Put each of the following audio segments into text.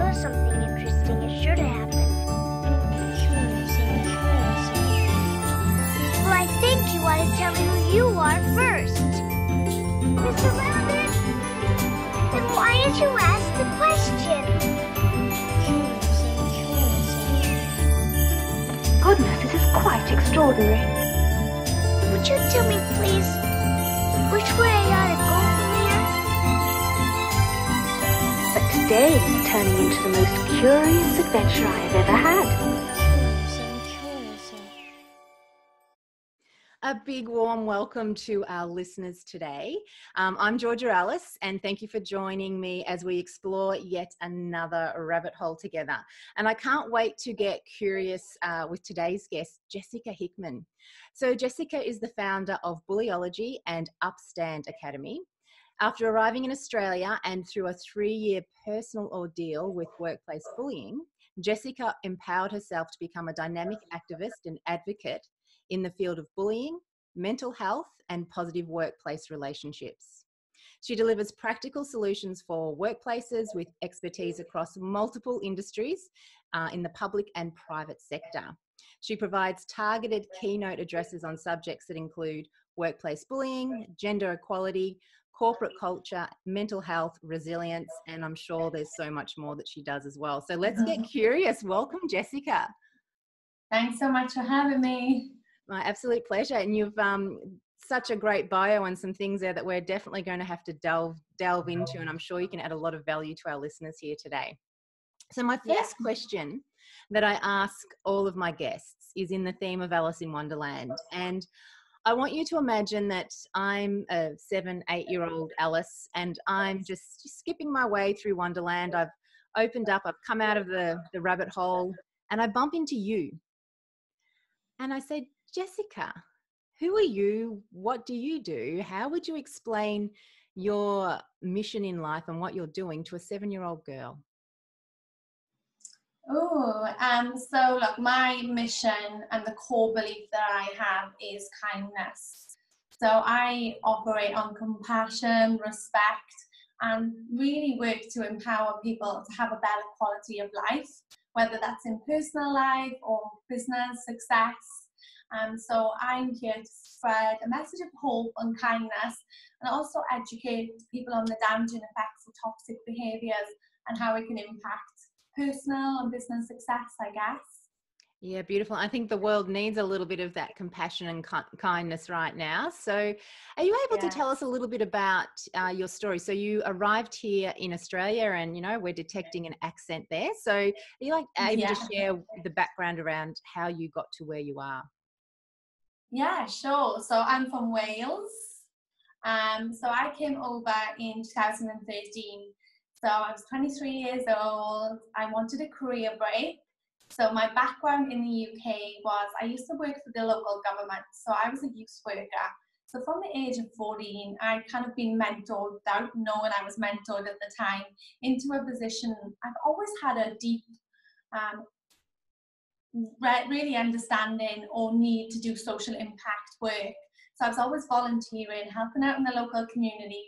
before something interesting is sure to happen. Well, I think you ought to tell me who you are first. Mr. Rabbit? Then why did you ask the question? Goodness, this is quite extraordinary. Would you tell me, please, which way I ought to go from here? But today is turning into the most curious adventure I have ever had. A big warm welcome to our listeners today. I'm Georgia Ellis, and thank you for joining me as we explore yet another rabbit hole together. And I can't wait to get curious with today's guest, Jessica Hickman. So Jessica is the founder of Bullyology and Upstand Academy. After arriving in Australia and through a 3-year personal ordeal with workplace bullying, Jessica empowered herself to become a dynamic activist and advocate in the field of bullying, mental health, and positive workplace relationships. She delivers practical solutions for workplaces with expertise across multiple industries in the public and private sector. She provides targeted keynote addresses on subjects that include workplace bullying, gender equality, corporate culture, mental health, resilience, and I'm sure there's so much more that she does as well. So let's get curious. Welcome, Jessica. Thanks so much for having me. My absolute pleasure. And you've such a great bio and some things there that we're definitely going to have to delve into, and I'm sure you can add a lot of value to our listeners here today. So my first question that I ask all of my guests is in the theme of Alice in Wonderland. And I want you to imagine that I'm a 7-8-year-old Alice and I'm just skipping my way through Wonderland. I've opened up, I've come out of the rabbit hole, and I bump into you. And I say, Jessica, who are you? What do you do? How would you explain your mission in life and what you're doing to a 7-year-old girl? So look, my mission and the core belief that I have is kindness. So I operate on compassion, respect, and really work to empower people to have a better quality of life, whether that's in personal life or business success. So I'm here to spread a message of hope and kindness, and also educate people on the damaging effects of toxic behaviours and how it can impact personal and business success, I guess. Yeah, beautiful. I think the world needs a little bit of that compassion and kindness right now. So are you able to tell us a little bit about your story? So you arrived here in Australia and, you know, we're detecting an accent there. So are you able to share the background around how you got to where you are? Yeah, sure. So I'm from Wales. So I came over in 2013. So I was 23 years old. I wanted a career break. So my background in the UK was I used to work for the local government. So I was a youth worker. So from the age of 14, I'd kind of been mentored without knowing I was mentored at the time into a position. I've always had a deep really understanding or need to do social impact work. So I was always volunteering, helping out in the local community.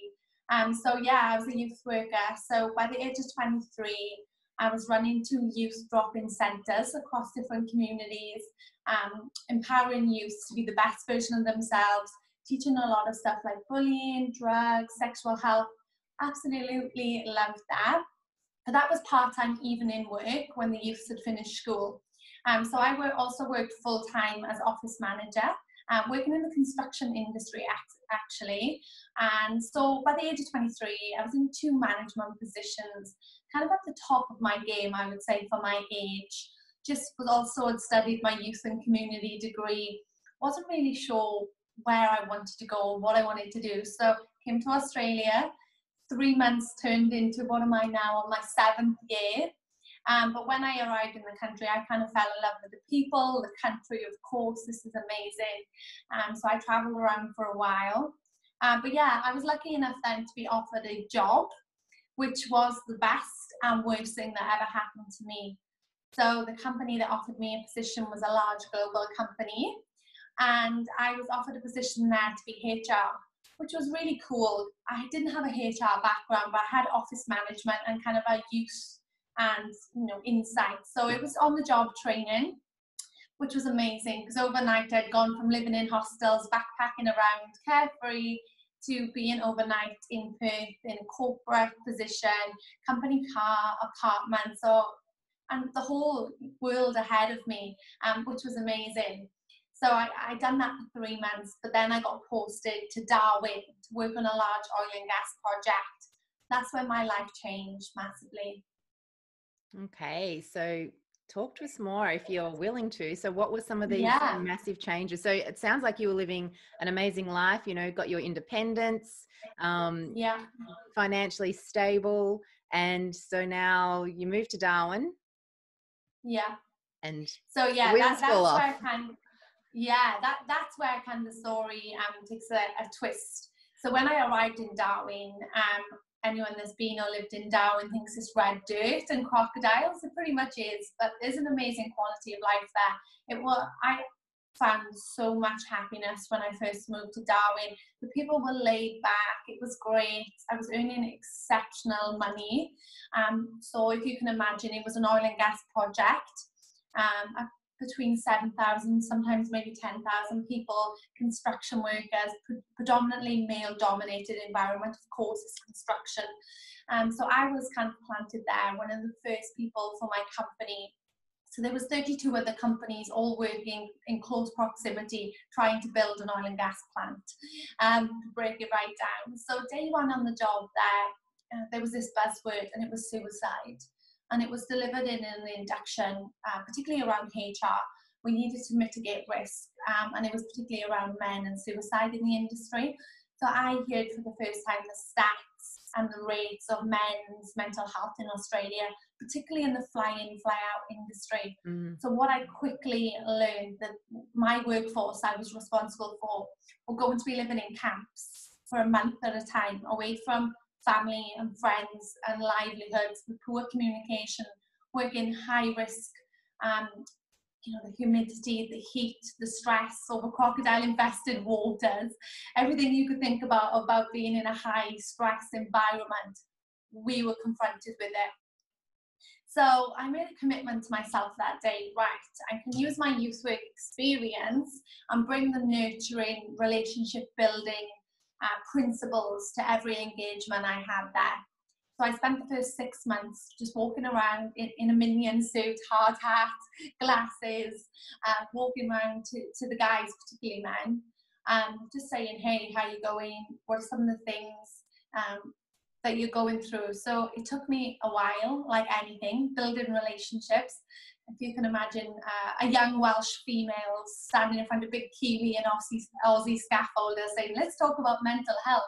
So yeah, I was a youth worker. So by the age of 23, I was running 2 youth drop-in centres across different communities, empowering youth to be the best version of themselves, teaching a lot of stuff like bullying, drugs, sexual health. Absolutely loved that. But that was part-time evening work when the youths had finished school. So I also worked full-time as office manager, working in the construction industry actually. And so by the age of 23, I was in 2 management positions, kind of at the top of my game, I would say, for my age. Just was also had studied my youth and community degree, wasn't really sure where I wanted to go, what I wanted to do. So came to Australia, 3 months turned into, what am I now, on my 7th year. But when I arrived in the country, I kind of fell in love with the people, the country, of course. This is amazing. So I traveled around for a while. But yeah, I was lucky enough then to be offered a job, which was the best and worst thing that ever happened to me. So the company that offered me a position was a large global company. And I was offered a position there to be HR, which was really cool. I didn't have a HR background, but I had office management and kind of a youth and, you know, insights. So it was on the job training, which was amazing, because overnight I'd gone from living in hostels, backpacking around carefree, to being overnight in Perth in a corporate position, company car, apartment, and the whole world ahead of me, which was amazing. So I done that for 3 months, but then I got posted to Darwin to work on a large oil and gas project. That's when my life changed massively. Okay, so talk to us more if you're willing to. So what were some of these massive changes? So it sounds like you were living an amazing life, you know, got your independence, financially stable. And so now you moved to Darwin. Yeah. And so that's fall off. where that's where kind of the story takes a twist. So when I arrived in Darwin, anyone that's been or lived in Darwin thinks it's red dirt and crocodiles. It pretty much is, but there's an amazing quality of life there. I found so much happiness when I first moved to Darwin. The people were laid back. It was great. I was earning exceptional money. So if you can imagine, it was an oil and gas project. Between 7,000, sometimes maybe 10,000 people, construction workers, predominantly male-dominated environment, of course, it's construction. So I was kind of planted there, one of the first people for my company. So there was 32 other companies all working in close proximity, trying to build an oil and gas plant, to break it right down. So day one on the job there was this buzzword, and it was suicide. And it was delivered in an induction, particularly around HR. We needed to mitigate risk, and it was particularly around men and suicide in the industry. So I heard for the first time the stats and the rates of men's mental health in Australia, particularly in the fly-in, fly-out industry. So what I quickly learned, that my workforce I was responsible for were going to be living in camps for a month at a time, away from family and friends and livelihoods, with poor communication, working high risk, the humidity, the heat, the stress over crocodile infested waters, everything you could think about being in a high stress environment, we were confronted with it. So I made a commitment to myself that day, right, I can use my youth work experience and bring the nurturing, relationship building principles to every engagement I had there. So I spent the first 6 months just walking around in a minion suit, hard hat, glasses, walking around to the guys, particularly men, just saying, hey, how you going? What are some of the things that you're going through? So it took me a while, like anything, building relationships. If you can imagine a young Welsh female standing in front of big Kiwi and Aussie scaffolders saying, let's talk about mental health.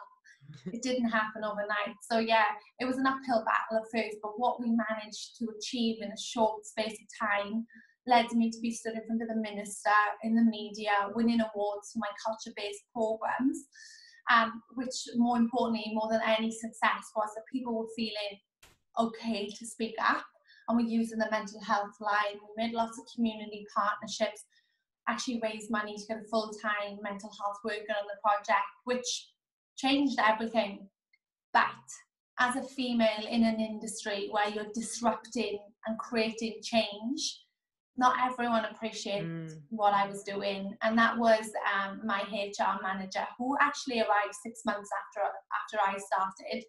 It didn't happen overnight. So yeah, it was an uphill battle at first, but what we managed to achieve in a short space of time led me to be stood in front of the minister, in the media, winning awards for my culture-based programs, which more importantly, more than any success, was that people were feeling okay to speak up. And we're using the mental health line. We made lots of community partnerships, actually raised money to get a full-time mental health worker on the project, which changed everything. But as a female in an industry where you're disrupting and creating change, not everyone appreciates what I was doing. And that was my HR manager, who actually arrived 6 months after I started,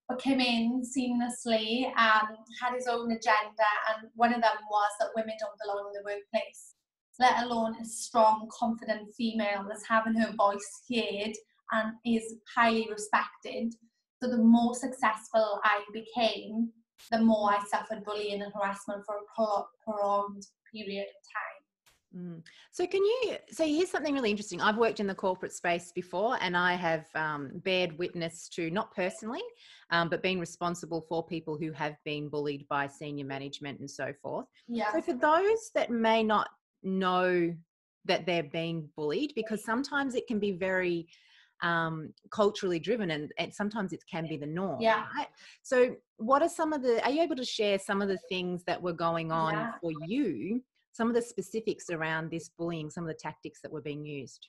but came in seamlessly, had his own agenda, and one of them was that women don't belong in the workplace, let alone a strong, confident female that's having her voice heard and is highly respected. So the more successful I became, the more I suffered bullying and harassment for a prolonged period of time. So here's something really interesting. I've worked in the corporate space before, and I have bared witness to, not personally, but being responsible for people who have been bullied by senior management and so forth. Yeah. So for those that may not know that they're being bullied, because sometimes it can be very culturally driven, and sometimes it can be the norm. Yeah. Right? So what are are you able to share some of the things that were going on for you, some of the specifics around this bullying, some of the tactics that were being used?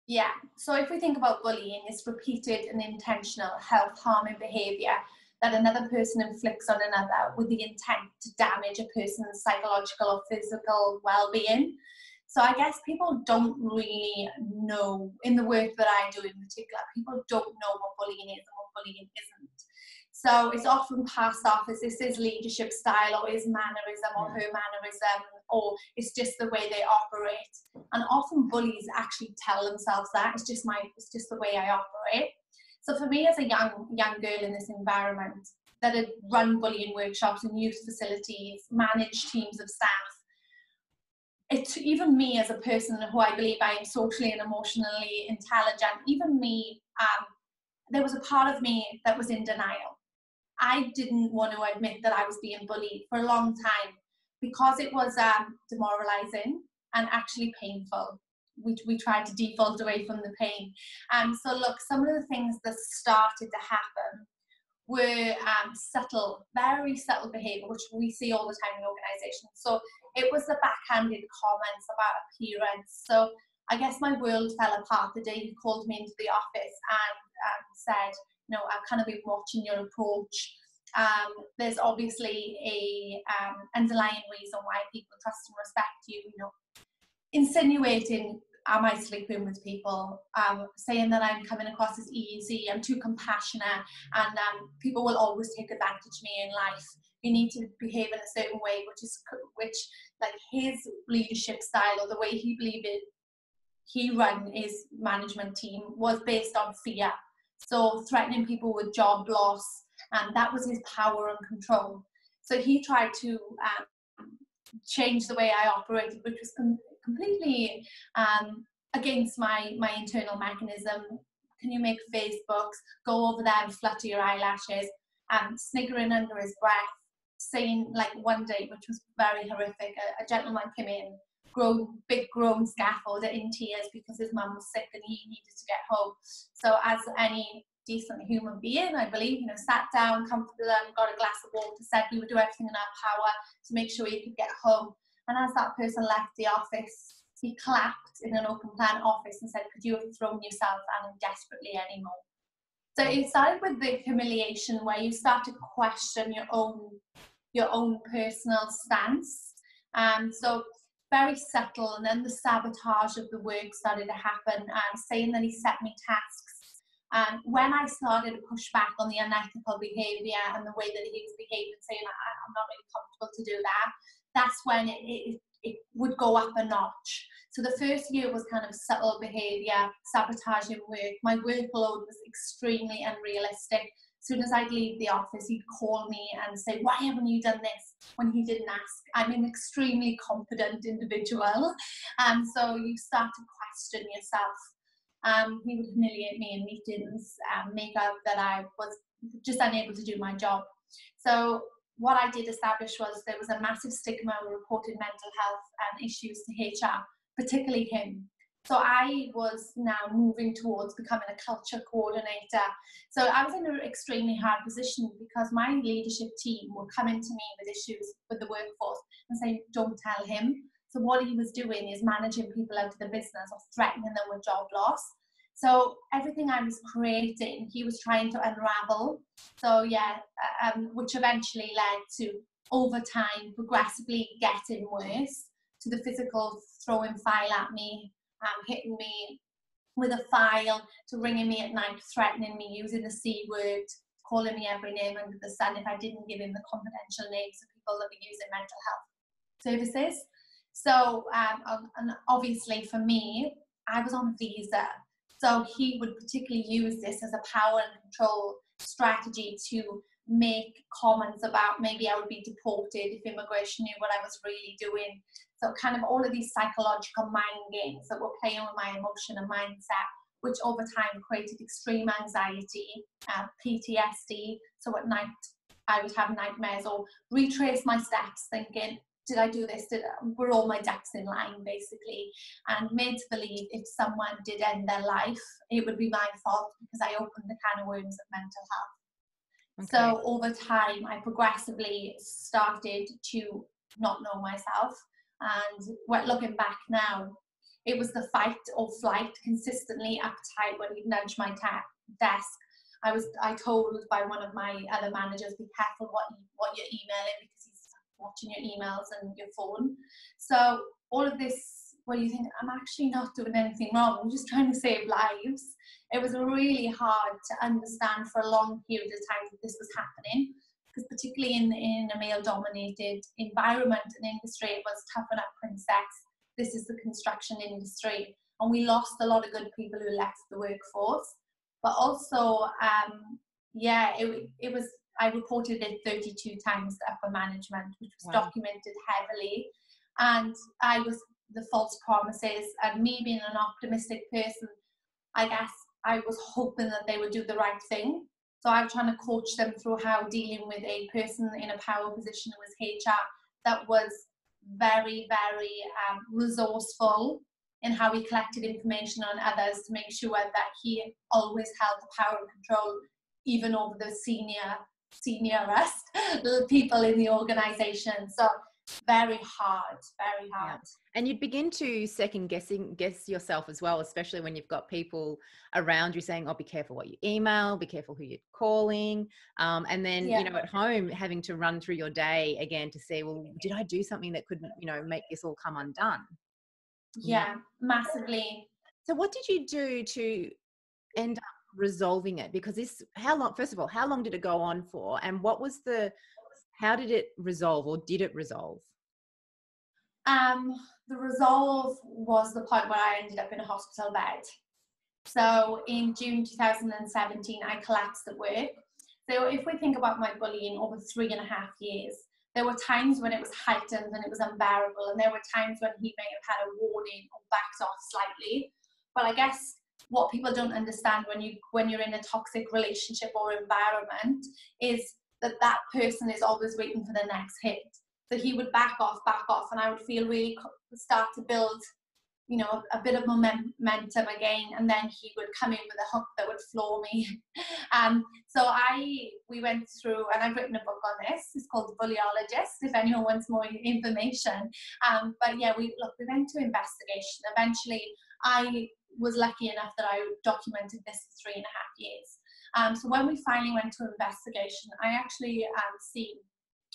Yeah, so if we think about bullying, it's repeated and intentional health harming behaviour that another person inflicts on another with the intent to damage a person's psychological or physical well-being. So I guess people don't really know, in the work that I do in particular, people don't know what bullying is and what bullying isn't. So it's often passed off as this is leadership style, or his mannerism or her mannerism, or it's just the way they operate. And often bullies actually tell themselves that it's just the way I operate. So for me as a young girl in this environment that had run bullying workshops in youth facilities, managed teams of staff, it's even me as a person who I believe I am socially and emotionally intelligent, even me, there was a part of me that was in denial. I didn't want to admit that I was being bullied for a long time because it was demoralizing and actually painful. We tried to default away from the pain. So look, some of the things that started to happen were subtle, very subtle behavior, which we see all the time in organizations. So it was the backhanded comments about appearance. So I guess my world fell apart the day he called me into the office and said, you know, I've kind of been watching your approach. There's obviously a underlying reason why people trust and respect you, you know, insinuating, am I sleeping with people, saying that I'm coming across as easy, I'm too compassionate, and people will always take advantage of me in life. You need to behave in a certain way, which like his leadership style or the way he believed he run his management team was based on fear. So threatening people with job loss, and that was his power and control. So he tried to change the way I operated, which was completely against my internal mechanism. Can you make Facebooks? Go over there and flutter your eyelashes, sniggering under his breath, saying, like one day, which was very horrific, a gentleman came in, big grown scaffolder in tears because his mum was sick and he needed to get home. So as any decent human being, I believe, you know, sat down, comforted them, got a glass of water, said we would do everything in our power to make sure he could get home. And as that person left the office, he clapped in an open plan office and said, could you have thrown yourself at him desperately anymore? So it started with the humiliation, where you start to question your own personal stance. So very subtle, and then the sabotage of the work started to happen, saying that he set me tasks. When I started to push back on the unethical behaviour and the way that he was behaving, saying I'm not really comfortable to do that, that's when it would go up a notch. So the first year was kind of subtle behaviour, sabotaging work. My workload was extremely unrealistic. As soon as I'd leave the office, he'd call me and say, why haven't you done this? When he didn't ask. I'm an extremely confident individual. So you start to question yourself. He would humiliate me in meetings, make out that I was just unable to do my job. So what I did establish was there was a massive stigma of reported mental health issues to HR, particularly him. So I was now moving towards becoming a culture coordinator. So I was in an extremely hard position because my leadership team were coming to me with issues with the workforce and saying, don't tell him. So what he was doing is managing people out of the business or threatening them with job loss. So everything I was creating, he was trying to unravel. So yeah, which eventually led to, over time, progressively getting worse, to the physical throwing file at me, hitting me with a file, to ringing me at night, threatening me, using the C word, calling me every name under the sun if I didn't give him the confidential names of people that were using mental health services. So, and obviously for me, I was on a visa. So he would particularly use this as a power and control strategy to make comments about maybe I would be deported if immigration knew what I was really doing. So kind of all of these psychological mind games that were playing with my emotion and mindset, which over time created extreme anxiety, PTSD. So at night I would have nightmares or retrace my steps thinking, did I do this? Were all my ducks in line, basically? And made to believe if someone did end their life, it would be my fault because I opened the can of worms of mental health. Okay. So over time, I progressively started to not know myself. And looking back now, it was the fight or flight, consistently uptight when he'd nudge my desk. I told by one of my other managers, be careful what you're emailing, because he's watching your emails and your phone. So all of this, well, you think, I'm actually not doing anything wrong, I'm just trying to save lives. It was really hard to understand for a long period of time that this was happening, because particularly in a male-dominated environment and industry, it was toughen up, princess. This is the construction industry. And we lost a lot of good people who left the workforce. But also, it was, I reported it 32 times to upper management, which was documented heavily. And I was the false promises, and me being an optimistic person, I guess I was hoping that they would do the right thing. So I'm trying to coach them through how dealing with a person in a power position who was HR that was very, very resourceful in how he collected information on others to make sure that he always held the power and control, even over the seniorest people in the organization. So very hard, very hard. Yeah. And you'd begin to guess yourself as well, especially when you've got people around you saying, oh, be careful what you email, be careful who you're calling. And then, you know, at home, having to run through your day again to see, well, did I do something that could, you know, make this all come undone? Yeah, massively. So what did you do to end up resolving it? Because first of all, how long did it go on for? And how did it resolve, or did it resolve? The resolve was the point where I ended up in a hospital bed. So in June 2017, I collapsed at work. So if we think about my bullying over 3.5 years, there were times when it was heightened and it was unbearable, and there were times when he may have had a warning or backed off slightly. But I guess what people don't understand when you're in a toxic relationship or environment is that person is always waiting for the next hit. So he would back off, and I would feel really start to build, you know, a bit of momentum again, and then he would come in with a hook that would floor me. So we went through, and I've written a book on this. It's called Bullyologist, if anyone wants more information. But yeah, we went to investigation. Eventually, I was lucky enough that I documented this for 3.5 years. So when we finally went to investigation, I actually seen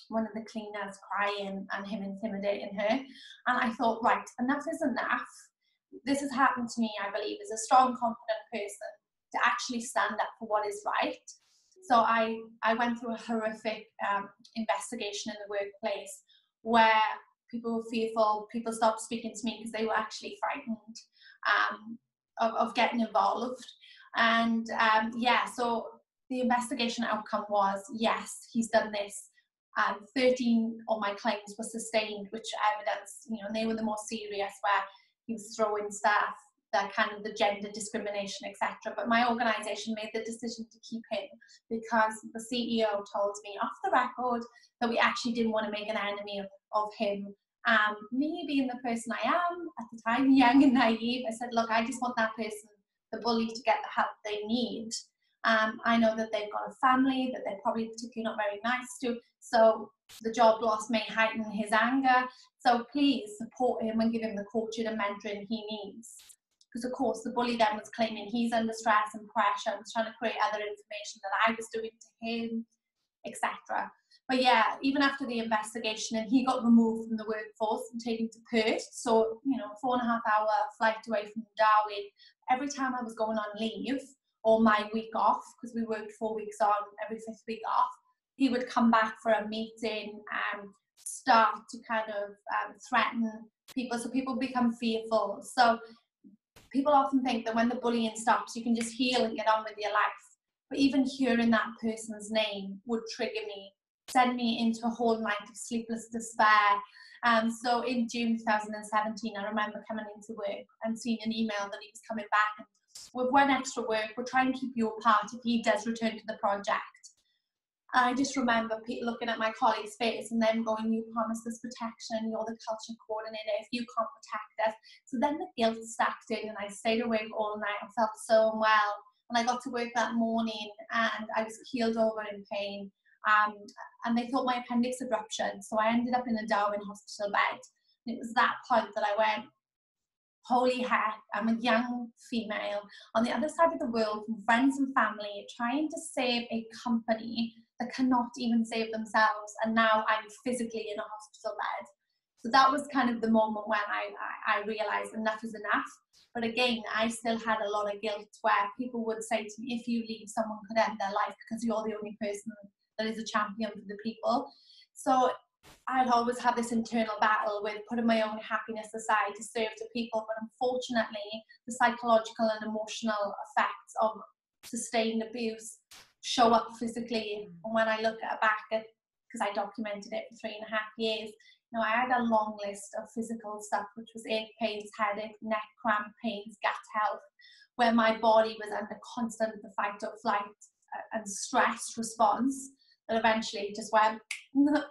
one of the cleaners crying and him intimidating her. And I thought, right, enough is enough. This has happened to me, I believe, as a strong, confident person to actually stand up for what is right. So I went through a horrific investigation in the workplace where people were fearful, people stopped speaking to me because they were actually frightened of getting involved. And so the investigation outcome was, yes, he's done this. 13 of my claims were sustained, which evidence, you know, and they were the more serious, where he was throwing stuff, the gender discrimination, etc. But my organisation made the decision to keep him because the CEO told me off the record that we actually didn't want to make an enemy of him. Me being the person I am at the time, young and naive, I said, look, I just want that person, the bully, to get the help they need. I know that they've got a family that they're probably particularly not very nice to, so the job loss may heighten his anger. So please support him and give him the coaching and mentoring he needs. Because of course the bully then was claiming he's under stress and pressure and was trying to create other information that I was doing to him, etc. But yeah, even after the investigation, and he got removed from the workforce and taken to Perth, so, you know, 4.5-hour flight away from Darwin. Every time I was going on leave, or my week off, because we worked 4 weeks on, every 5th week off, he would come back for a meeting and start to kind of threaten people, so people become fearful. So people often think that when the bullying stops, you can just heal and get on with your life. But even hearing that person's name would trigger me, send me into a whole night of sleepless despair. So in June 2017, I remember coming into work and seeing an email that he was coming back, and with one extra work, we'll try and keep you apart if he does return to the project. I just remember looking at my colleague's face and them going, you promised us protection, you're the culture coordinator, if you can't protect us. So then the guilt stacked in, and I stayed awake all night. I felt so unwell, and I got to work that morning and I was keeled over in pain. And they thought my appendix had ruptured, so I ended up in a Darwin hospital bed. And it was that point that I went, holy heck, I'm a young female on the other side of the world from friends and family trying to save a company that cannot even save themselves, and now I'm physically in a hospital bed. So that was kind of the moment when I realized enough is enough. But again, I still had a lot of guilt where people would say to me, if you leave, someone could end their life because you're the only person that is a champion for the people. So I'd always have this internal battle with putting my own happiness aside to serve the people. But unfortunately, the psychological and emotional effects of sustained abuse show up physically. And when I look back at, because I documented it for 3.5 years, you know, I had a long list of physical stuff, which was ache pains, headache, neck cramp pains, gut health, where my body was under constant fight or flight and stress response that eventually just went,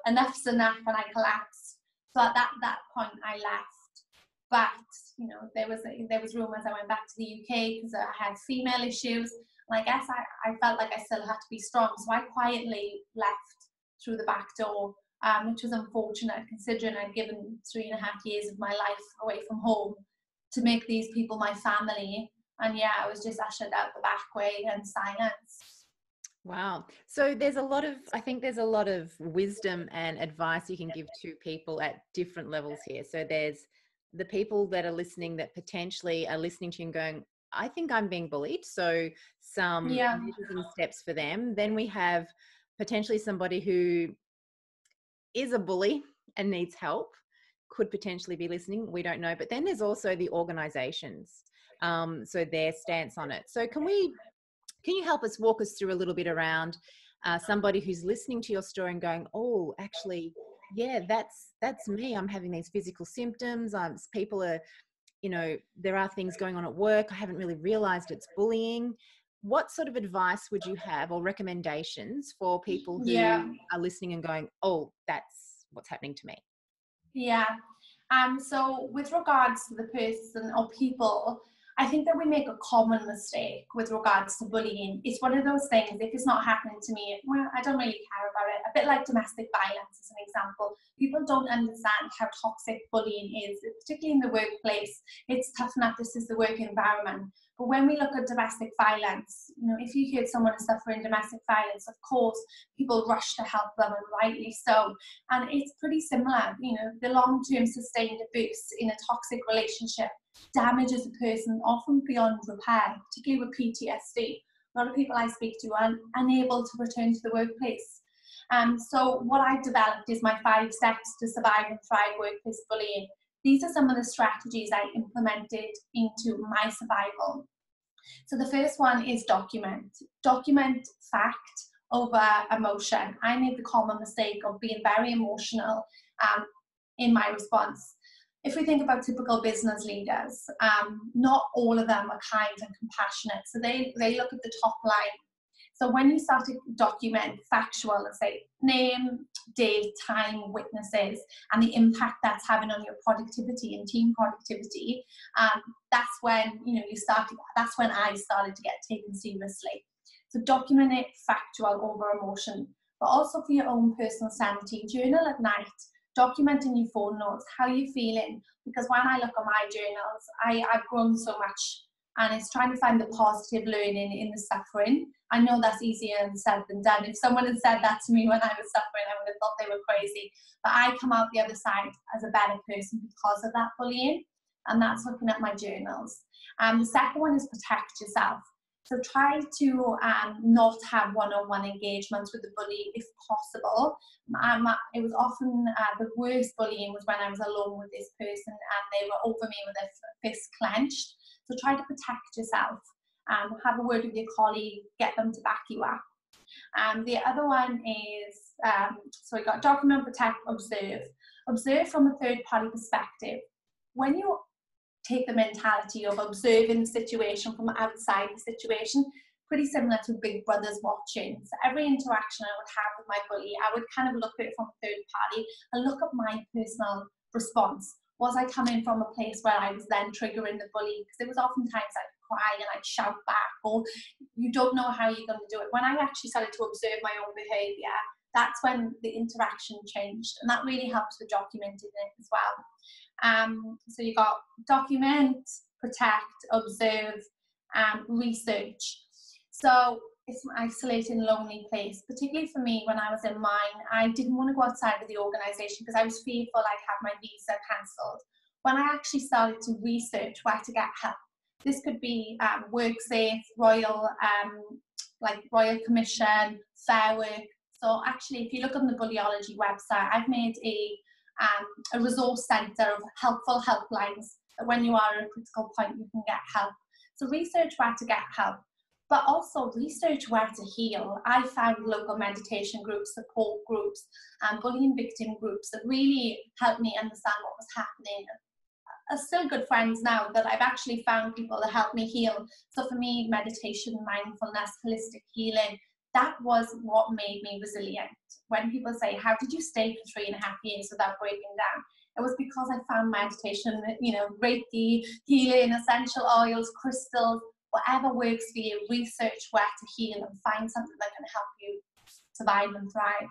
enough's enough, and I collapsed. So at that point, I left. But, you know, there was rumours I went back to the UK because I had female issues. And I guess I felt like I still had to be strong. So I quietly left through the back door, which was unfortunate considering I'd given 3.5 years of my life away from home to make these people my family. And yeah, I was just ushered out the back way in silence. Wow. So I think there's a lot of wisdom and advice you can give to people at different levels here. So there's the people that are listening that potentially are listening to you and going, I think I'm being bullied. So some measures and steps for them. Then we have potentially somebody who is a bully and needs help, could potentially be listening. We don't know. But then there's also the organizations. So their stance on it. So can you walk us through a little bit around somebody who's listening to your story and going, oh, actually, yeah, that's me. I'm having these physical symptoms. People are, you know, there are things going on at work. I haven't really realized it's bullying. What sort of advice would you have or recommendations for people who are listening and going, oh, that's what's happening to me? Yeah. So with regards to the person or people, I think that we make a common mistake with regards to bullying. It's one of those things, if it's not happening to me, well, I don't really care about it. A bit like domestic violence as an example. People don't understand how toxic bullying is, particularly in the workplace. It's tough enough, this is the work environment. But when we look at domestic violence, you know, if you hear someone is suffering domestic violence, of course, people rush to help them, and rightly so. And it's pretty similar, you know, the long-term sustained abuse in a toxic relationship damages a person often beyond repair, particularly with PTSD. A lot of people I speak to are unable to return to the workplace. So what I've developed is my 5 steps to survive and thrive workplace bullying. These are some of the strategies I implemented into my survival. So the first one is document. Document fact over emotion. I made the common mistake of being very emotional in my response. If we think about typical business leaders, not all of them are kind and compassionate. So they look at the top line. So when you start to document factual and say name, date, time, witnesses, and the impact that's having on your productivity and team productivity, that's when that's when I started to get taken seriously. So document it factual over emotion, but also for your own personal sanity. Journal at night. Document in your phone notes how you're feeling, because when I look at my journals, I've grown so much, and it's trying to find the positive learning in the suffering. I know that's easier said than done. If someone had said that to me when I was suffering, I would have thought they were crazy. But I come out the other side as a better person because of that bullying, and that's looking at my journals. The second one is protect yourself. So try to not have one-on-one engagements with the bully if possible. It was often the worst bullying was when I was alone with this person and they were over me with their fists clenched. So try to protect yourself. Have a word with your colleague, get them to back you up. The other one is, so we got document, protect, observe. Observe from a third-party perspective. When you take the mentality of observing the situation from outside the situation, pretty similar to Big Brother's watching. So every interaction I would have with my bully, I would kind of look at it from a third party and look at my personal response. Was I coming from a place where I was then triggering the bully? Because there was oftentimes I'd cry and I'd shout back, or you don't know how you're going to do it. When I actually started to observe my own behaviour, that's when the interaction changed, and that really helps with documenting it as well. So you got document, protect, observe, research. So it's an isolating, lonely place, particularly for me. When I was in mine, I didn't want to go outside of the organisation because I was fearful I'd have my visa cancelled. When I actually started to research where to get help, this could be WorkSafe, Royal Commission, Fair Work. So actually, if you look on the Bullyology website, I've made a resource centre of helpful helplines that when you are at a critical point, you can get help. So research where to get help, but also research where to heal. I found local meditation groups, support groups, and bullying victim groups that really helped me understand what was happening. Are still good friends now that I've actually found people that help me heal. So for me, meditation, mindfulness, holistic healing, that was what made me resilient. When people say, how did you stay for 3.5 years without breaking down? It was because I found meditation, Reiki, healing, essential oils, crystals, whatever works for you. Research where to heal and find something that can help you survive and thrive.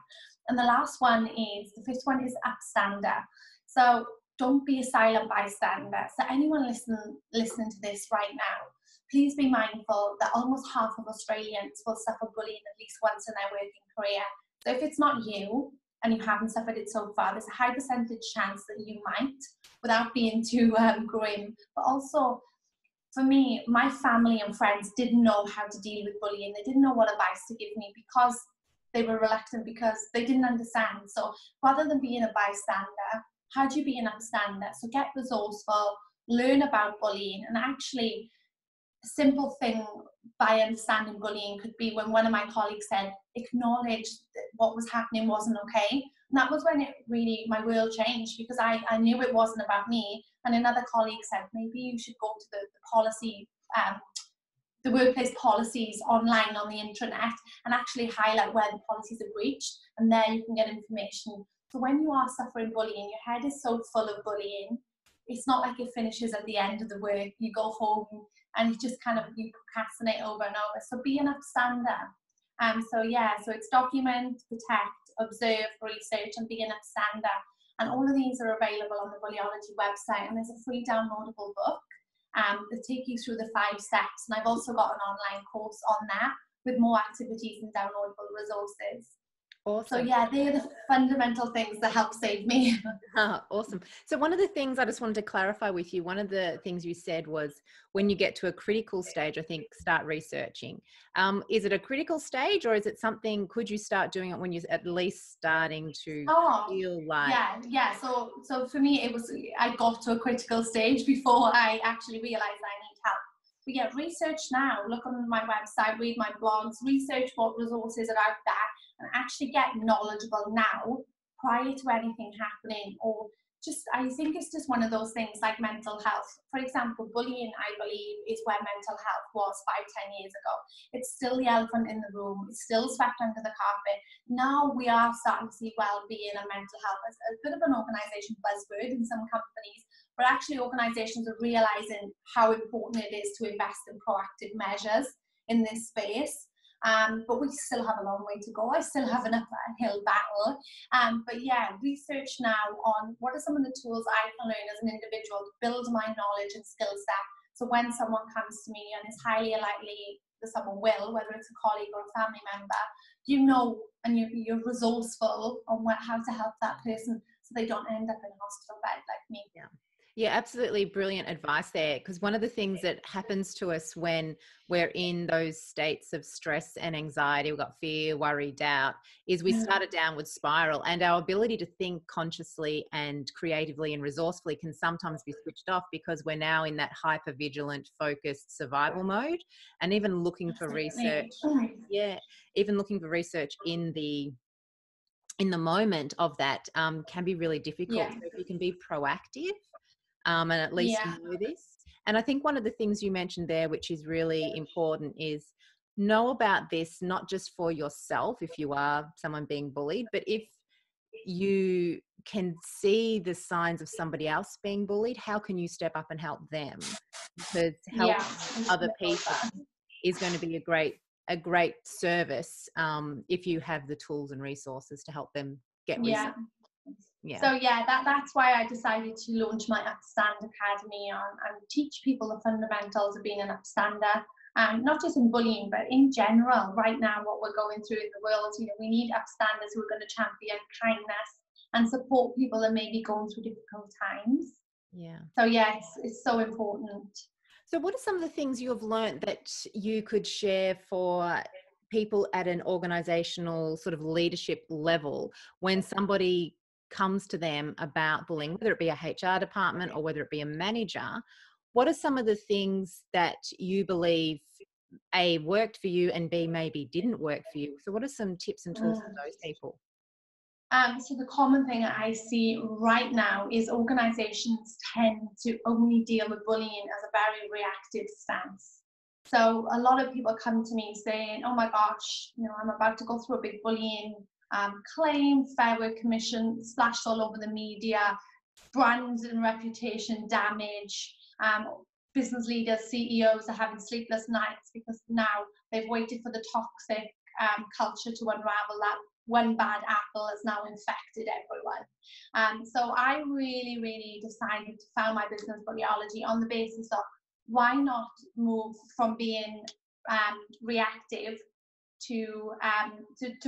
And the fifth one is upstander. So don't be a silent bystander. So anyone listening to this right now, please be mindful that almost half of Australians will suffer bullying at least once in their working career. So if it's not you and you haven't suffered it so far, there's a high percentage chance that you might, without being too grim. But also, for me, my family and friends didn't know how to deal with bullying. They didn't know what advice to give me because they were reluctant, because they didn't understand. So rather than being a bystander, how do you be an upstander? So get resourceful, learn about bullying, and actually a simple thing by understanding bullying could be when one of my colleagues said, acknowledge that what was happening wasn't okay. And that was when my world changed, because I knew it wasn't about me. And another colleague said, maybe you should go to the policy, the workplace policies online on the intranet and actually highlight where the policies are breached. And there you can get information. So when you are suffering bullying, your head is so full of bullying, it's not like it finishes at the end of the work. You go home and you just you procrastinate over and over. So be an upstander. So it's document, protect, observe, research, and be an upstander. And all of these are available on the Bullyology website. And there's a free downloadable book that take you through the 5 steps. And I've also got an online course on that with more activities and downloadable resources. Awesome. So they're the fundamental things that help save me. Awesome. So one of the things I just wanted to clarify with you, one of the things you said was when you get to a critical stage, I think, start researching. Is it a critical stage, or is it something, could you start doing it when you're at least starting to feel like... Yeah. So for me, I got to a critical stage before I actually realized I need help. But research now, look on my website, read my blogs, research what resources are out there, and actually get knowledgeable now prior to anything happening. Or I think it's just one of those things like mental health. For example, bullying, I believe, is where mental health was 5-10 years ago. It's still the elephant in the room. It's still swept under the carpet. Now we are starting to see well-being and mental health as a bit of an organisation buzzword in some companies, but actually organisations are realising how important it is to invest in proactive measures in this space. But we still have a long way to go. I still have an uphill battle. Research now on what are some of the tools I can learn as an individual to build my knowledge and skill set. So when someone comes to me, and it's highly likely that someone will, whether it's a colleague or a family member, and you're resourceful on how to help that person so they don't end up in a hospital bed like me. Yeah, absolutely brilliant advice there, because one of the things that happens to us when we're in those states of stress and anxiety, we've got fear, worry, doubt, is we start a downward spiral, and our ability to think consciously and creatively and resourcefully can sometimes be switched off because we're now in that hyper-vigilant, focused survival mode, and even looking for research. Even looking for research in the moment of that can be really difficult. So if you can be proactive, and at least know this. And I think one of the things you mentioned there, which is really important, is know about this, not just for yourself, if you are someone being bullied, but if you can see the signs of somebody else being bullied, how can you step up and help them? Because helping other people is going to be a great service if you have the tools and resources to help them get research. Yeah. So yeah, that's why I decided to launch my Upstand Academy and teach people the fundamentals of being an upstander. Not just in bullying, but in general, right now, what we're going through in the world, we need upstanders who are going to champion kindness and support people that may be going through difficult times. Yeah. So yeah, it's so important. So what are some of the things you have learned that you could share for people at an organizational sort of leadership level when somebody comes to them about bullying, whether it be a HR department or whether it be a manager? What are some of the things that you believe A, worked for you, and B, maybe didn't work for you? So what are some tips and tools for those people? So the common thing I see right now is organizations tend to only deal with bullying as a very reactive stance. So a lot of people come to me saying, oh my gosh, I'm about to go through a big bullying claim, Fair Work Commission, splashed all over the media, brands and reputation damage. Business leaders, CEOs are having sleepless nights because now they've waited for the toxic culture to unravel. That one bad apple has now infected everyone. So I really decided to found my business, Bullyology, on the basis of why not move from being reactive to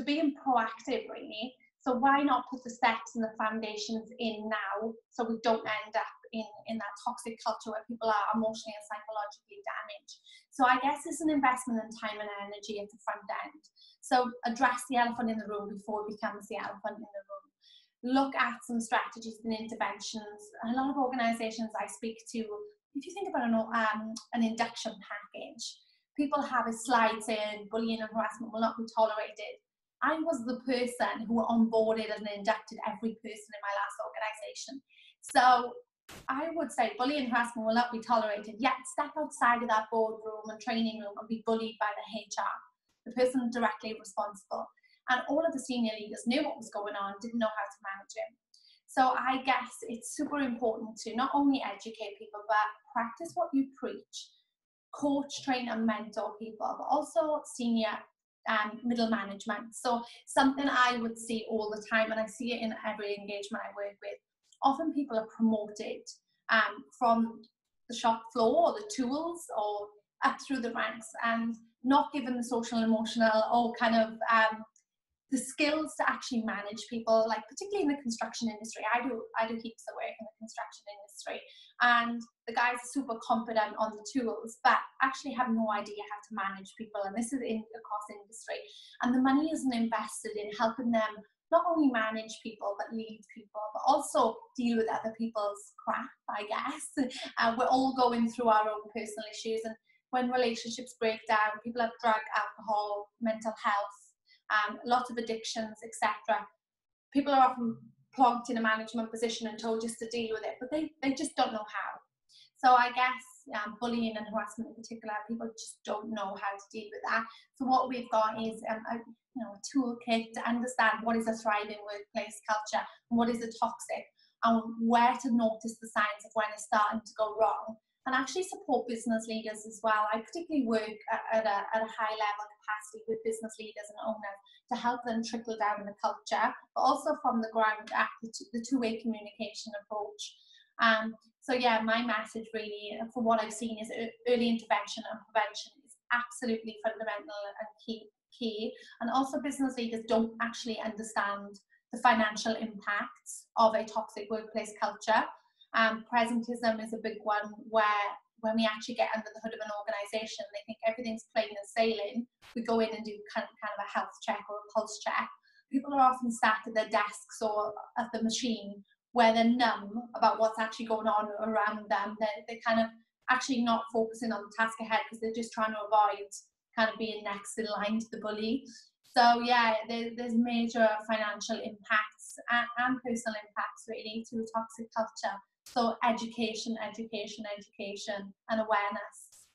being proactive, really. So why not put the steps and the foundations in now so we don't end up in that toxic culture where people are emotionally and psychologically damaged. So I guess it's an investment in time and energy at the front end. So address the elephant in the room before it becomes the elephant in the room. Look at some strategies and interventions. A lot of organizations I speak to, if you think about an induction package, people have a slide saying bullying and harassment will not be tolerated. I was the person who onboarded and inducted every person in my last organization. So I would say bullying and harassment will not be tolerated, yet step outside of that boardroom and training room and be bullied by the HR, the person directly responsible. And all of the senior leaders knew what was going on, didn't know how to manage it. So I guess it's super important to not only educate people, but practice what you preach. Coach, train and mentor people, but also senior middle management. So something I would see all the time, and I see it in every engagement I work with, often people are promoted from the shop floor or the tools or up through the ranks and not given the social and emotional or kind of the skills to actually manage people, like particularly in the construction industry. I do heaps of work in the construction industry, and the guys are super competent on the tools, but actually have no idea how to manage people. And this is across industry. And the money isn't invested in helping them not only manage people, but lead people, but also deal with other people's crap, I guess. We're all going through our own personal issues. And when relationships break down, people have drug, alcohol, mental health, lots of addictions, etc. People are often plonked in a management position and told just to deal with it, but they just don't know how. So I guess bullying and harassment in particular, people just don't know how to deal with that. So what we've got is a toolkit to understand what is a thriving workplace culture and what is a toxic, and where to notice the signs of when it's starting to go wrong, and actually support business leaders as well. I particularly work at a high level capacity with business leaders and owners to help them trickle down the culture, but also from the ground up, the two-way communication approach. So yeah, my message really, for what I've seen, is early intervention and prevention is absolutely fundamental and key. And also business leaders don't actually understand the financial impacts of a toxic workplace culture. Presentism is a big one, where when we actually get under the hood of an organization, they think everything's plain and sailing. We go in and do kind of a health check or a pulse check. People are often sat at their desks or at the machine where they're numb about what's actually going on around them. They're kind of actually not focusing on the task ahead because they're just trying to avoid kind of being next in line to the bully. So yeah, there's major financial impacts and personal impacts really to a toxic culture. So education, and awareness.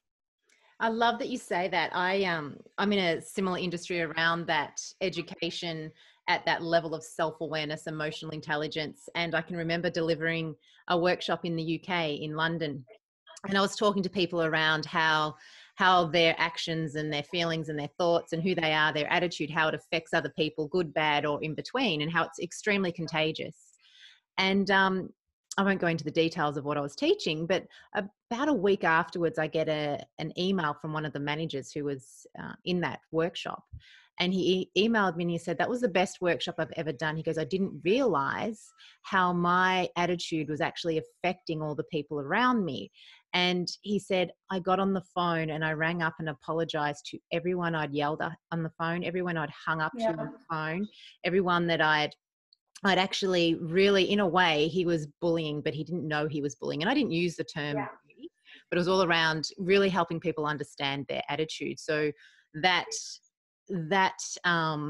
I love that you say that. I'm in a similar industry around that education at that level of self-awareness, emotional intelligence. And I can remember delivering a workshop in the UK, in London. And I was talking to people around how their actions and their feelings and their thoughts and who they are, their attitude, how it affects other people, good, bad, or in between, and how it's extremely contagious. And I won't go into the details of what I was teaching, but about a week afterwards, I get an email from one of the managers who was in that workshop. And he emailed me and he said, that was the best workshop I've ever done. He goes, I didn't realize how my attitude was actually affecting all the people around me. And he said, I got on the phone and I rang up and apologized to everyone I'd yelled at on the phone, everyone I'd hung up to on the phone, everyone that I'd actually really, in a way, he was bullying, but he didn't know he was bullying. And I didn't use the term bully, but it was all around really helping people understand their attitude. So that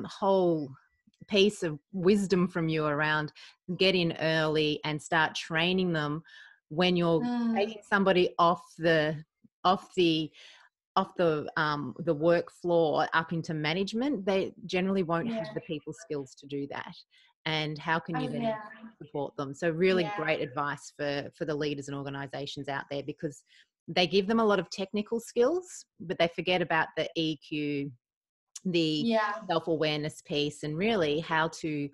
whole piece of wisdom from you around get in early and start training them when you're taking somebody off the work floor up into management, they generally won't have the people skills to do that. And how can you then support them? So really great advice for the leaders and organizations out there, because they give them a lot of technical skills, but they forget about the EQ, the self-awareness piece, and really how to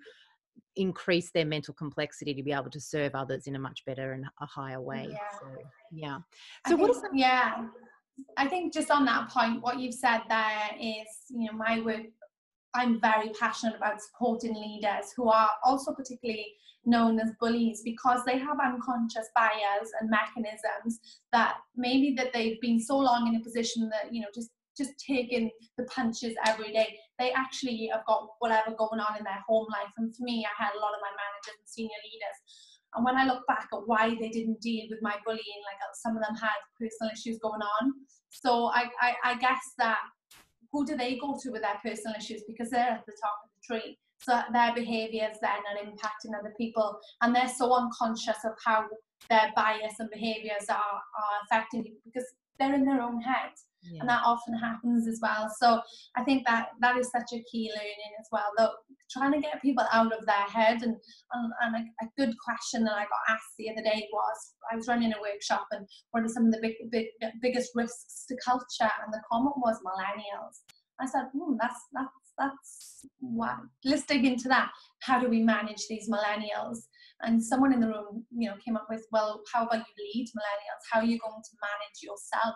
increase their mental complexity to be able to serve others in a much better and a higher way. So what is that? I think just on that point, what you've said there is, my work, I'm very passionate about supporting leaders who are also particularly known as bullies, because they have unconscious bias and mechanisms that maybe that they've been so long in a position that, just taking the punches every day. They actually have got whatever going on in their home life. And for me, I had a lot of my managers and senior leaders. And when I look back at why they didn't deal with my bullying, like some of them had personal issues going on. So I guess that who do they go to with their personal issues? Because they're at the top of the tree. So their behaviours then are impacting other people. And they're so unconscious of how their bias and behaviours are affecting people, because they're in their own head. And that often happens as well. So I think that is such a key learning as well, though, trying to get people out of their head. And a good question that I got asked the other day was, I was running a workshop, and what are some of the biggest risks to culture? And the comment was millennials. I said, that's what, let's dig into that. How do we manage these millennials? And someone in the room, came up with, well, how about you lead millennials? How are you going to manage yourself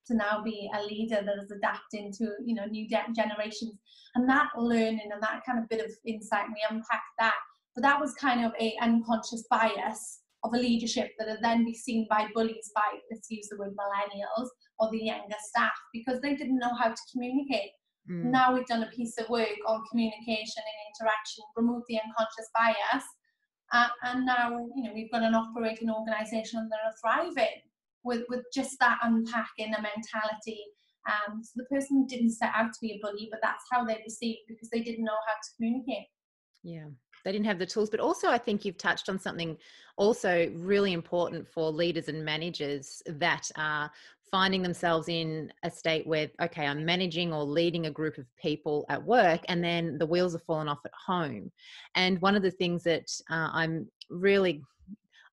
to now be a leader that is adapting to, new generations? And that learning and that kind of bit of insight, we unpacked that. But that was kind of a unconscious bias of a leadership that would then be seen by bullies, by, let's use the word millennials, or the younger staff, because they didn't know how to communicate. Now we've done a piece of work on communication and interaction, remove the unconscious bias, and now we've got an operating organisation that are thriving with just that unpacking a mentality. So the person didn't set out to be a bully, but that's how they received, because they didn't know how to communicate. Yeah, they didn't have the tools. But also, I think you've touched on something also really important for leaders and managers that are finding themselves in a state where, okay, I'm managing or leading a group of people at work, and then the wheels are falling off at home. And one of the things that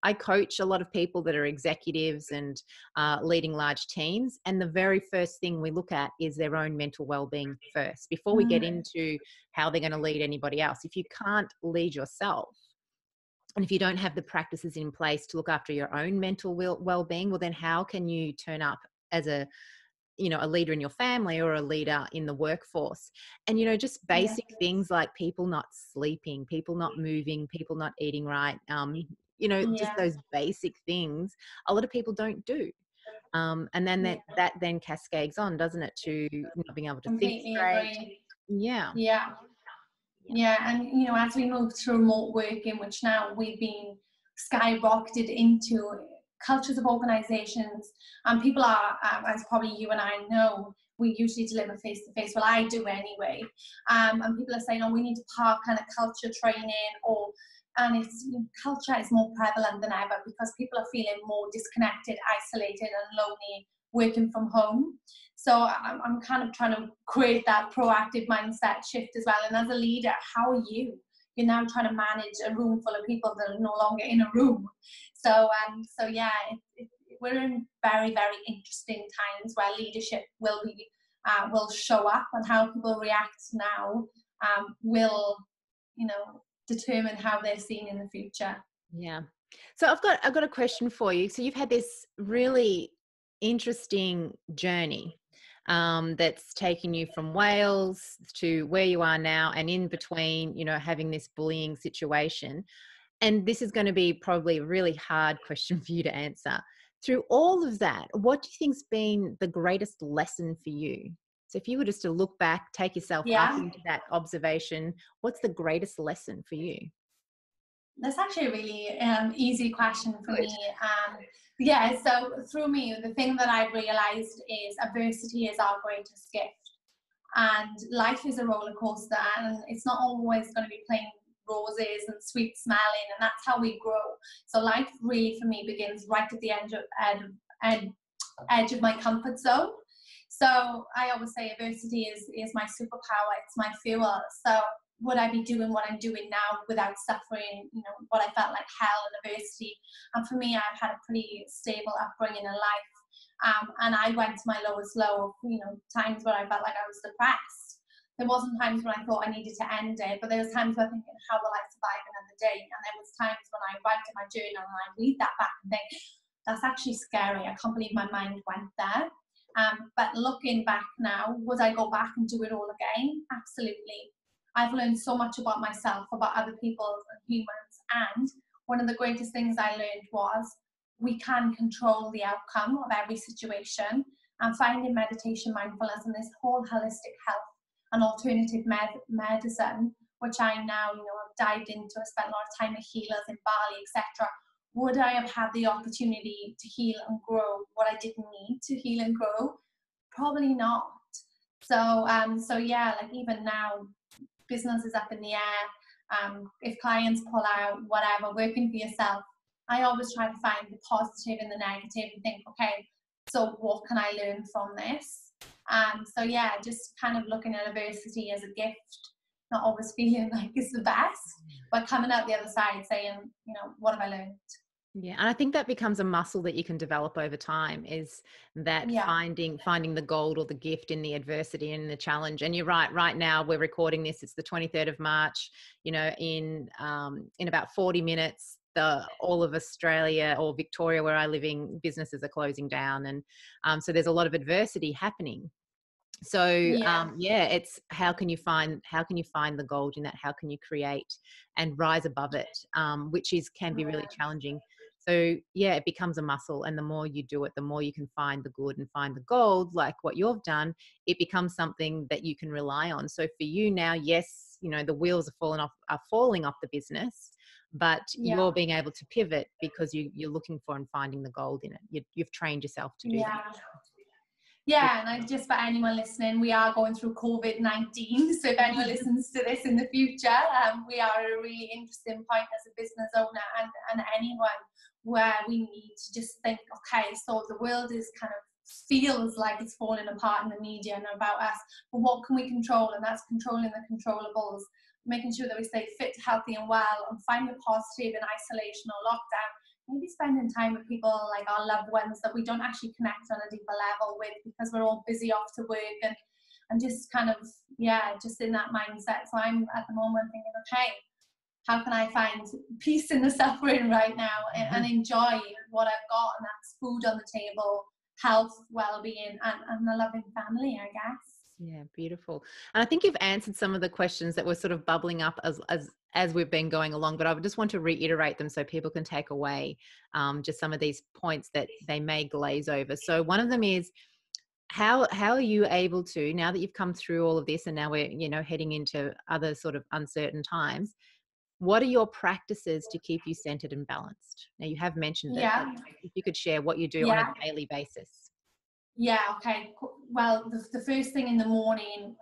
I coach a lot of people that are executives and leading large teams. And the very first thing we look at is their own mental well-being first, before we get into how they're going to lead anybody else. If you can't lead yourself, and if you don't have the practices in place to look after your own mental well-being, well, then how can you turn up as a leader in your family or a leader in the workforce? And, just basic things like people not sleeping, people not moving, people not eating right, just those basic things a lot of people don't do. And then that then cascades on, doesn't it, to not being able to think straight. And as we move to remote working, which now we've been skyrocketed into cultures of organizations, and people are, as probably you and I know, we usually deliver face-to-face. Well, I do anyway. And people are saying, we need to park kind of culture training, and culture is more prevalent than ever, because people are feeling more disconnected, isolated and lonely working from home. So I'm kind of trying to create that proactive mindset shift as well. And as a leader, how are you? You're now trying to manage a room full of people that are no longer in a room. So we're in very, very interesting times where leadership will show up, and how people react now will determine how they're seen in the future. Yeah. So I've got a question for you. So you've had this really interesting journey that's taken you from Wales to where you are now, and in between, you know, having this bullying situation. And this is going to be probably a really hard question for you to answer. Through all of that, what do you think's been the greatest lesson for you? So if you were just to look back, take yourself up Yeah. into that observation, what's the greatest lesson for you? That's actually a really easy question for Good. me. Yeah, so through me, the thing that I realized is adversity is our greatest gift. And life is a roller coaster, and it's not always going to be plain roses and sweet smelling, and that's how we grow. So life really for me begins right at the edge of my comfort zone. So I always say adversity is my superpower, it's my fuel. So would I be doing what I'm doing now without suffering, you know, what I felt like hell and adversity? And for me, I've had a pretty stable upbringing in life. And I went to my lowest low, you know, times where I felt like I was depressed. There wasn't times when I thought I needed to end it, but there was times where I was thinking, how will I survive another day? And there was times when I write in my journal and I read that back and think, that's actually scary. I can't believe my mind went there. But looking back now, would I go back and do it all again? Absolutely. I've learned so much about myself, about other people and humans. And one of the greatest things I learned was we can control the outcome of every situation. And finding meditation, mindfulness, and this whole holistic health and alternative medicine, which I now, you know, I've dived into. I spent a lot of time with healers in Bali, etc. Would I have had the opportunity to heal and grow what I didn't need to heal and grow? Probably not. So, so yeah, like even now, business is up in the air. If clients pull out, whatever, working for yourself, I always try to find the positive and the negative and think, okay, so what can I learn from this? So yeah, just kind of looking at adversity as a gift, not always feeling like it's the best, but coming out the other side saying, you know, what have I learned? Yeah, and I think that becomes a muscle that you can develop over time, is that Yeah. finding the gold or the gift in the adversity and the challenge. And you're right now we're recording this, it's the 23rd of March, you know, in about 40 minutes all of Australia or Victoria where I live in, businesses are closing down, and so there's a lot of adversity happening. So Yeah. yeah, it's how can you find the gold in that? How can you create and rise above it, which can be really challenging. So yeah, it becomes a muscle, and the more you do it, the more you can find the good and find the gold, like what you've done. It becomes something that you can rely on. So for you now, yes, you know, the wheels are falling off the business, but Yeah. you're being able to pivot because you're looking for and finding the gold in it. You've trained yourself to do that. Yeah, and I just, for anyone listening, we are going through COVID-19. So if anyone listens to this in the future, we are at a really interesting point as a business owner and anyone where we need to just think, okay, so the world is kind of feels like it's falling apart in the media and about us, but what can we control? And that's controlling the controllables, making sure that we stay fit, healthy and well, and find the positive in isolation or lockdown. Maybe spending time with people like our loved ones that we don't actually connect on a deeper level with because we're all busy off to work and just kind of, yeah, just in that mindset. So I'm at the moment thinking, okay, how can I find peace in the suffering right now and enjoy what I've got, and that's food on the table, health, well-being, and a loving family, I guess. Yeah, beautiful. And I think you've answered some of the questions that were sort of bubbling up as we've been going along, but I would just want to reiterate them so people can take away just some of these points that they may glaze over. So one of them is, how are you able to, now that you've come through all of this and now we're, you know, heading into other sort of uncertain times, what are your practices to keep you centered and balanced? Now you have mentioned it, but if you could share what you do on a daily basis. Yeah, okay. Well, the first thing in the morning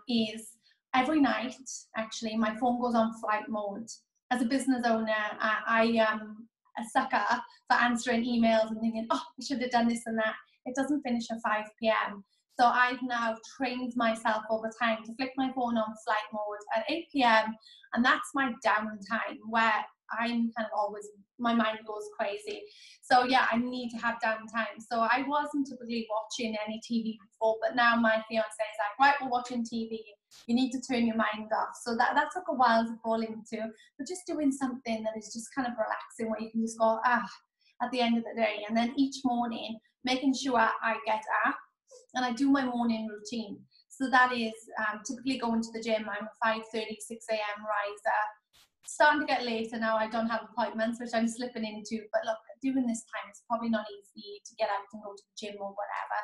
is every night, actually, my phone goes on flight mode. As a business owner, I am a sucker for answering emails and thinking, oh, I should have done this and that. It doesn't finish at 5 p.m. So I've now trained myself over time to flick my phone on flight mode at 8 p.m. And that's my downtime where I'm kind of always, my mind goes crazy. So yeah, I need to have downtime. So I wasn't typically watching any TV before, but now my fiance is like, right, we're watching TV. You need to turn your mind off. So that took a while to fall into, but just doing something that is just kind of relaxing, where you can just go, at the end of the day. And then each morning, making sure I get up and I do my morning routine. So that is typically going to the gym. I'm a 5:30, 6 a.m. riser. Starting to get later now. I don't have appointments, which I'm slipping into. But look, during this time, it's probably not easy to get out and go to the gym or whatever.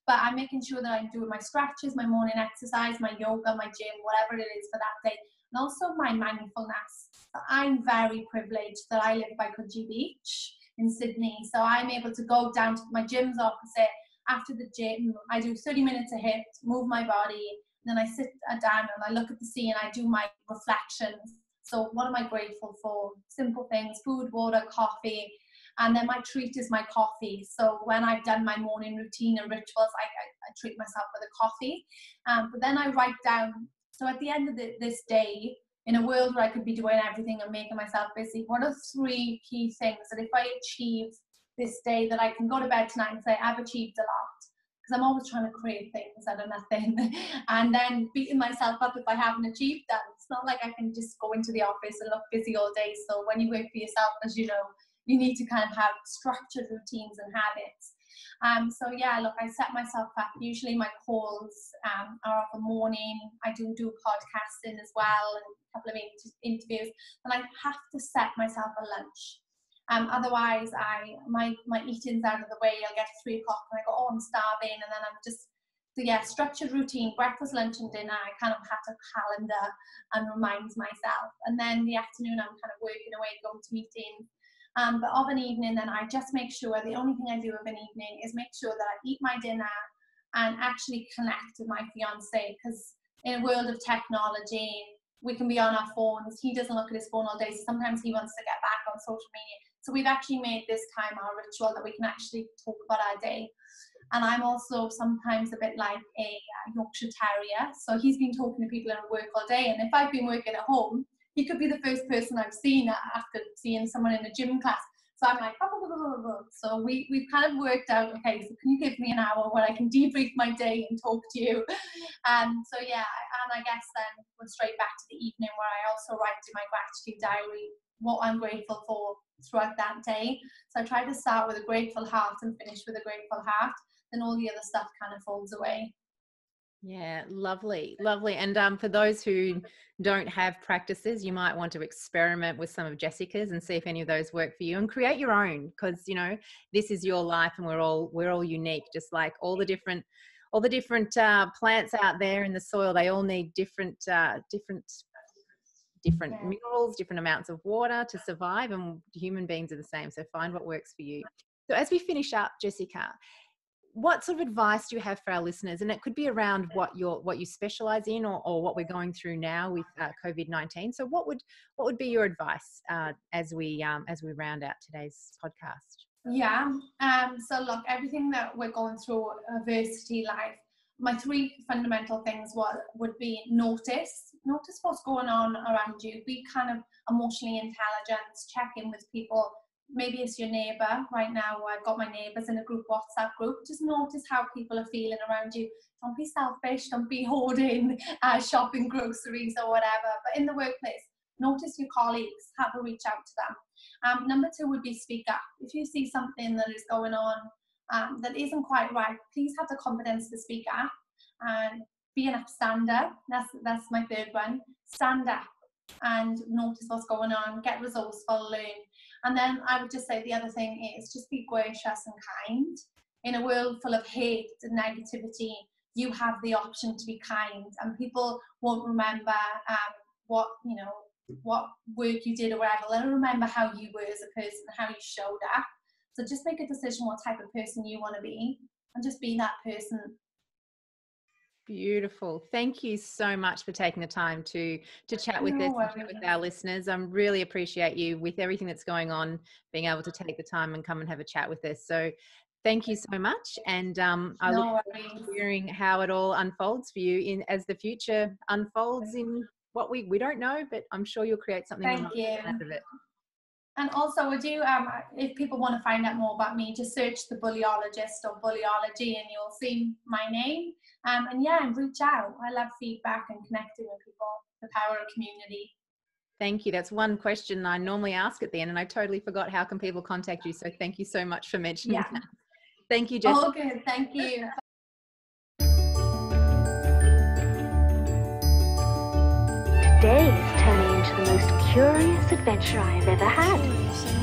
But I'm making sure that I'm doing my stretches, my morning exercise, my yoga, my gym, whatever it is for that day. And also my mindfulness. So I'm very privileged that I live by Coogee Beach in Sydney. So I'm able to go down to my gym's opposite. After the gym, I do 30 minutes of HIIT, move my body, and then I sit down and I look at the sea and I do my reflections. So what am I grateful for? Simple things, food, water, coffee. And then my treat is my coffee. So when I've done my morning routine and rituals, I treat myself with a coffee. But then I write down, so at the end of this day, in a world where I could be doing everything and making myself busy, what are 3 key things that if I achieve this day, that I can go to bed tonight and say, I've achieved a lot? Because I'm always trying to create things out of nothing and then beating myself up if I haven't achieved them. It's not like I can just go into the office and look busy all day. So when you work for yourself, as you know, you need to kind of have structured routines and habits. So yeah, look, I set myself up. Usually my calls are of the morning. I do podcasting as well and a couple of interviews. And I have to set myself a lunch. Otherwise, my eating's out of the way. I'll get 3 o'clock and I go, oh, I'm starving. And then I'm just, so yeah, structured routine, breakfast, lunch and dinner. I kind of have a calendar and reminds myself. And then the afternoon, I'm kind of working away, going to meetings. But of an evening, then I just make sure, the only thing I do of an evening is make sure that I eat my dinner and actually connect with my fiance. Because in a world of technology, we can be on our phones. He doesn't look at his phone all day. So sometimes he wants to get back on social media. So we've actually made this time our ritual that we can actually talk about our day. And I'm also sometimes a bit like a Yorkshire Terrier. So he's been talking to people at work all day. And if I've been working at home, he could be the first person I've seen after seeing someone in a gym class. So I'm like, so we've kind of worked out, okay, so can you give me an hour where I can debrief my day and talk to you? So yeah, and I guess then we're straight back to the evening where I also write in my gratitude diary what I'm grateful for throughout that day. So I try to start with a grateful heart and finish with a grateful heart. Then all the other stuff kind of falls away. Yeah, lovely, lovely. And for those who don't have practices, you might want to experiment with some of Jessica's and see if any of those work for you, and create your own, because you know this is your life and we're all unique, just like all the different plants out there in the soil. They all need different minerals, different amounts of water to survive, and human beings are the same. So find what works for you. So as we finish up, Jessica, what sort of advice do you have for our listeners? And it could be around what you specialize in, or what we're going through now with COVID-19. So what would be your advice as we round out today's podcast? Yeah. So look, everything that we're going through, adversity, life, my 3 fundamental things would be notice what's going on around you. Be kind of emotionally intelligent. Check in with people. Maybe it's your neighbour. Right now, I've got my neighbours in a WhatsApp group. Just notice how people are feeling around you. Don't be selfish. Don't be hoarding, shopping groceries or whatever. But in the workplace, notice your colleagues. Have a reach out to them. Number 2 would be speak up. If you see something that is going on that isn't quite right, please have the confidence to speak up and be an upstander. That's my 3rd one. Stand up and notice what's going on, get resourceful, learn. And then I would just say the other thing is just be gracious and kind. In a world full of hate and negativity, you have the option to be kind, and people won't remember what work you did or whatever. They'll remember how you were as a person, how you showed up. So just make a decision what type of person you want to be, and just be that person. Beautiful. Thank you so much for taking the time to chat with us, and chat with our listeners. I really appreciate you, with everything that's going on, being able to take the time and come and have a chat with us. So thank you so much. And I look forward to hearing how it all unfolds for you as the future unfolds in what we don't know, but I'm sure you'll create something out of it. And also, would you, if people want to find out more about me, just search the Bullyologist or Bullyology and you'll see my name. And yeah, and reach out. I love feedback and connecting with people, the power of community. Thank you. That's one question I normally ask at the end, and I totally forgot. How can people contact you? So thank you so much for mentioning that. Thank you, Jess. Oh, good. Thank you. Today is turning into the most curious adventure I have ever had.